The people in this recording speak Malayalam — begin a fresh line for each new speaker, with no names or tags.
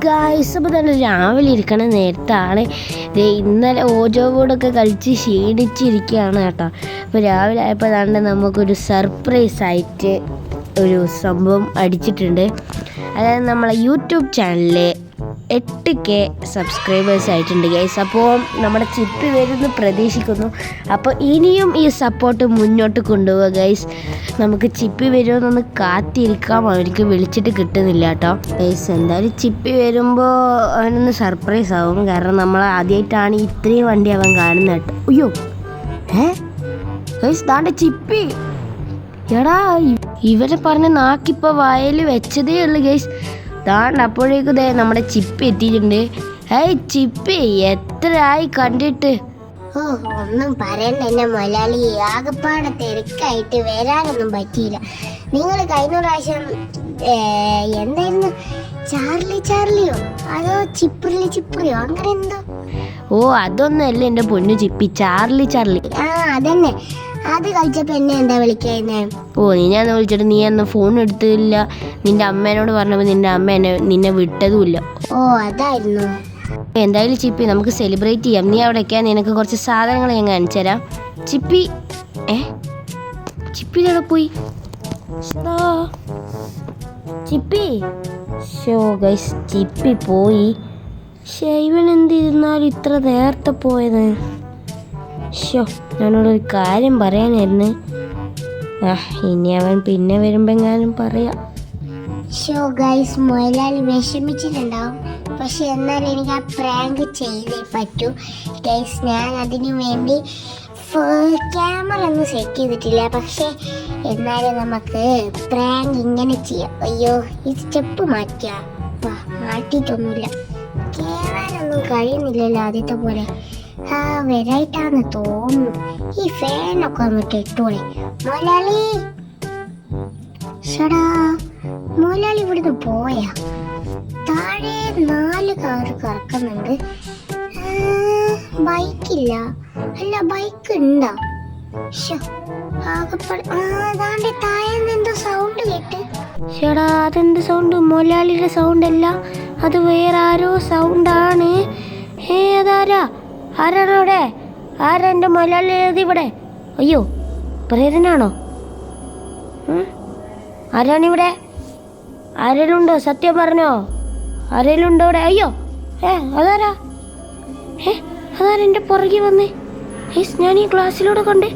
ഗായ്സ്, അപ്പോൾ തന്നെ രാവിലെ ഇരിക്കണ നേരത്താണ് ഇന്നലെ ഓജോ ബോർഡൊക്കെ കളിച്ച് ക്ഷീണിച്ചിരിക്കുകയാണ് കേട്ടോ. അപ്പോൾ രാവിലെ ആയപ്പോൾ അതാണ്ട് നമുക്കൊരു സർപ്രൈസായിട്ട് ഒരു സംഭവം അടിച്ചിട്ടുണ്ട്. അതായത് നമ്മളെ യൂട്യൂബ് ചാനലിൽ 8K സബ്സ്ക്രൈബേഴ്സ് ആയിട്ടുണ്ട് ഗൈസ്. അപ്പോൾ നമ്മുടെ ചിപ്പി വരുമെന്ന് പ്രതീക്ഷിക്കുന്നു. അപ്പോൾ ഇനിയും ഈ സപ്പോർട്ട് മുന്നോട്ട് കൊണ്ടുപോവുക ഗൈസ്. നമുക്ക് ചിപ്പി വരുമെന്നൊന്ന് കാത്തിരിക്കാം. അവർക്ക് വിളിച്ചിട്ട് കിട്ടുന്നില്ല കേട്ടോ ഗൈസ്. എന്തായാലും ചിപ്പി വരുമ്പോൾ അവനൊന്ന് സർപ്രൈസ് ആവും. കാരണം നമ്മൾ ആദ്യമായിട്ടാണ് ഇത്രയും വണ്ടി അവൻ കാണുന്നത് കേട്ടോ. അയ്യോ ഗൈസ്, ദാണ്ട ചിപ്പി. എടാ, ഇവരെ പറഞ്ഞ നാക്കിപ്പോൾ വയൽ വെച്ചതേ ഉള്ളു ഗൈസ്. ദാണ്ട് അപ്പോഴേക്കും നമ്മുടെ ചിപ്പി എത്തിയിട്ടുണ്ട്. ഏയ് ചിപ്പി, എത്രയായി കണ്ടിട്ട്?
ഒന്നും പറയണ്ട എന്നെ മുതലാളി, ആകപ്പാടെ തിരക്കായിട്ട് വരാനൊന്നും പറ്റിയില്ല. നിങ്ങൾ കഴിഞ്ഞ പ്രാവശ്യം എന്തായിരുന്നു, ചാർലിയോ അതോ ചിപ്രിയോ അങ്ങനെ എന്തോ?
അതൊന്നല്ല എൻ്റെ പൊന്നു ചിപ്പി, ചാർലി.
അതന്നെ, അത് കളിച്ചപ്പോ എന്നെ എന്താ വിളിക്കുന്നേ?
നീ ഞാൻ വിളിച്ചിട്ട് നീ അന്ന് ഫോൺ എടുത്തില്ല. നിന്റെ അമ്മേനോട് പറഞ്ഞപ്പോൾ നിന്റെ അമ്മ നിന്നെ വിട്ടതുമില്ല.
അതായിരുന്നു.
എന്തായാലും ചിപ്പി, നമുക്ക് സെലിബ്രേറ്റ് ചെയ്യാം. നീ അവിടേക്കാ, നിനക്ക് കുറച്ച് സാധനങ്ങൾ ഞാൻ കാണിച്ചു തരാം. ചിപ്പി എവിടെ പോയി? ചിപ്പി ഗൈസ്, ചിപ്പി പോയി. ഇവൻ എന്തിരുന്നാലും ഇത്ര നേരത്തെ പോയത്? ഞാനോടൊരു കാര്യം പറയാനായിരുന്നു. ഇനി അവൻ പിന്നെ വരുമ്പോ എങ്ങാനും പറയാം.
ഗൈസ്, മുതലാളി വിഷമിച്ചിട്ടുണ്ടാവും. പക്ഷെ എന്നാൽ എനിക്ക് ആ പ്രാങ്ക് ചെയ്തേ പറ്റൂ ഗൈസ്. ഞാൻ അതിനു വേണ്ടി ക്യാമറ ഒന്നും സെറ്റ് ചെയ്തിട്ടില്ല. പക്ഷെ എന്നാലും നമുക്ക് പ്രാങ്ക് ഇങ്ങനെ ചെയ്യാം. അയ്യോ, ഈ സ്റ്റെപ്പ് മാറ്റിയിട്ടൊന്നുമില്ല. കേറാനൊന്നും കഴിയുന്നില്ലല്ലോ ആദ്യത്തെ പോലെ. വരായിട്ടാന്ന് തോന്നുന്നു. ഈ ഫാനൊക്കെ ഒന്ന് ഇട്ടോളെ. മുതലാളി ഇവിടുന്ന് പോയാ? താഴെ 4 കാറ് കറക്കുന്നുണ്ട്. ബൈക്കില്ല. അല്ല, ബൈക്ക് ഉണ്ടോ? താഴെന്തോ സൗണ്ട് കേട്ട്.
അതെന്ത് സൗണ്ട്? മുതലാളിയുടെ സൗണ്ട് അല്ല, അത് വേറെ ആരോ സൗണ്ടാണ്. ആരാണോ അവിടെ? ആരാ മുതലാളി ഇവിടെ? അയ്യോ, പ്രേതനാണോ? ആരാണിവിടെ? ആരെങ്കിലും ഉണ്ടോ? സത്യം പറഞ്ഞോ, ആരെങ്കിലും ഉണ്ടോ ഇവിടെ? അയ്യോ, അതാരാ എൻ്റെ പുറകെ വന്നേ? ഞാൻ ഈ ക്ലാസ്സിലൂടെ കണ്ടേ.